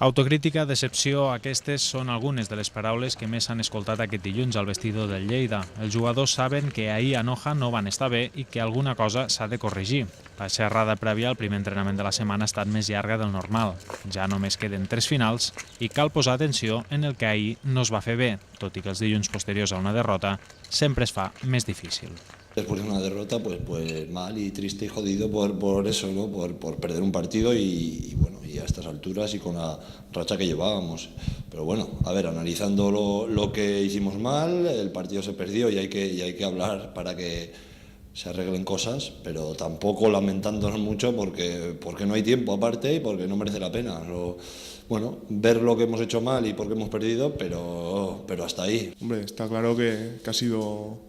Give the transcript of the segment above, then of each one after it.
Autocrítica, decepció, aquestes són algunes de les paraules que més s'han escoltat aquest dilluns al vestidor del Lleida. Els jugadors saben que ahir a Noja no van estar bé i que alguna cosa s'ha de corregir. La xerrada prèvia al primer entrenament de la setmana ha estat més llarga del normal. Ja només queden 3 finals i cal posar atenció en el que ahir no es va fer bé, tot i que els dilluns posteriors a una derrota sempre es fa més difícil. Después de una derrota, pues mal y triste y jodido por eso, ¿no? Por perder un partido y bueno, y a estas alturas y con la racha que llevábamos. Pero bueno, a ver, analizando lo que hicimos mal, el partido se perdió y hay que hablar para que se arreglen cosas, pero tampoco lamentándonos mucho porque no hay tiempo aparte y porque no merece la pena. Bueno, ver lo que hemos hecho mal y por qué hemos perdido, pero hasta ahí. Hombre, está claro que ha sido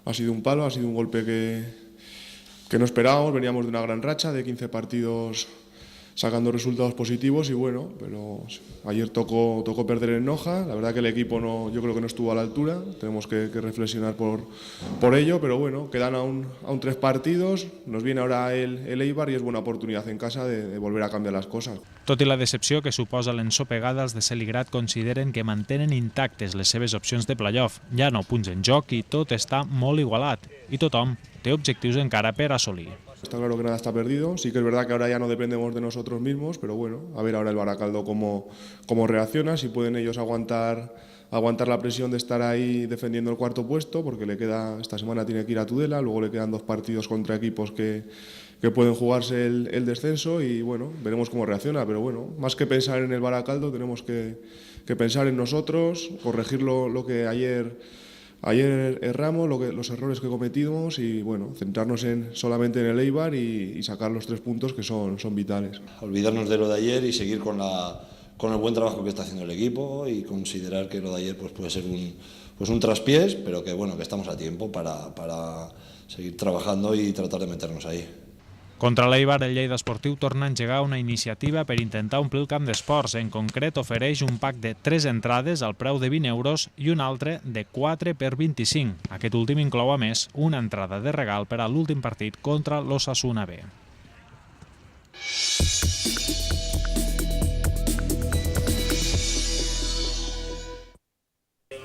un palo, ha sido un golpe que no esperábamos. Veníamos de una gran racha de 15 partidos sacando resultados positivos y bueno, pero ayer tocó perder en Noja. La verdad que el equipo yo creo que no estuvo a la altura, tenemos que reflexionar por ello, pero bueno, quedan aún 3 partidos, nos viene ahora el Eibar y es buena oportunidad en casa de volver a cambiar las cosas. Tot i la decepció que suposa l'ensopegada, els de Celigrat consideren que mantenen intactes les seves opcions de playoff. Hi ha 9 punts en joc i tot està molt igualat. I tothom té objectius encara per assolir. Está claro que nada está perdido, sí que es verdad que ahora ya no dependemos de nosotros mismos, pero bueno, a ver ahora el Baracaldo cómo reacciona, si pueden ellos aguantar la presión de estar ahí defendiendo el cuarto puesto, porque esta semana tiene que ir a Tudela, luego le quedan 2 partidos contra equipos que pueden jugarse el descenso y bueno, veremos cómo reacciona, pero bueno, más que pensar en el Baracaldo tenemos que pensar en nosotros, corregir lo que ayer erramos, los errores que cometimos y bueno, centrarnos solamente en el Eibar y sacar los 3 puntos que son vitales. Olvidarnos de lo de ayer y seguir con el buen trabajo que está haciendo el equipo y considerar que lo de ayer puede ser un traspiés, pero que bueno, que estamos a tiempo para seguir trabajando y tratar de meternos ahí. Contra l'Eibar, el Lleida Esportiu torna a engegar una iniciativa per intentar omplir el camp d'esports. En concret, ofereix un pack de 3 entrades al preu de 20 euros i un altre de 4 per 25. Aquest últim inclou, a més, una entrada de regal per a l'últim partit contra l'Osasuna B.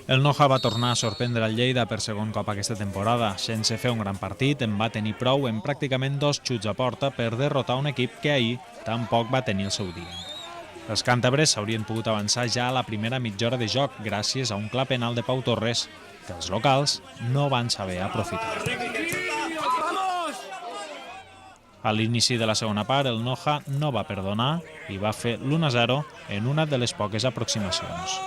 El Noja va tornar a sorprendre el Lleida per segon cop aquesta temporada. Sense fer un gran partit, en va tenir prou en pràcticament 2 xuts a porta per derrotar un equip que ahir tampoc va tenir el seu dia. Els càntabres s'haurien pogut avançar ja a la primera mitja hora de joc gràcies a un clar penal de Pau Torres que els locals no van saber aprofitar. A l'inici de la segona part, el Noja no va perdonar i va fer l'1-0 en una de les poques aproximacions.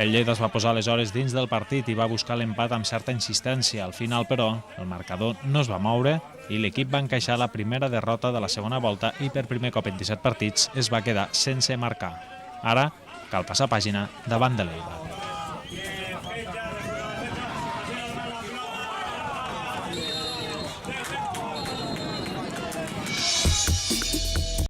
El Lleida es va posar aleshores dins del partit i va buscar l'empat amb certa insistència. Al final, però, el marcador no es va moure i l'equip va encaixar la primera derrota de la segona volta i per primer cop en 17 partits es va quedar sense marcar. Ara cal passar pàgina davant de l'Eibar.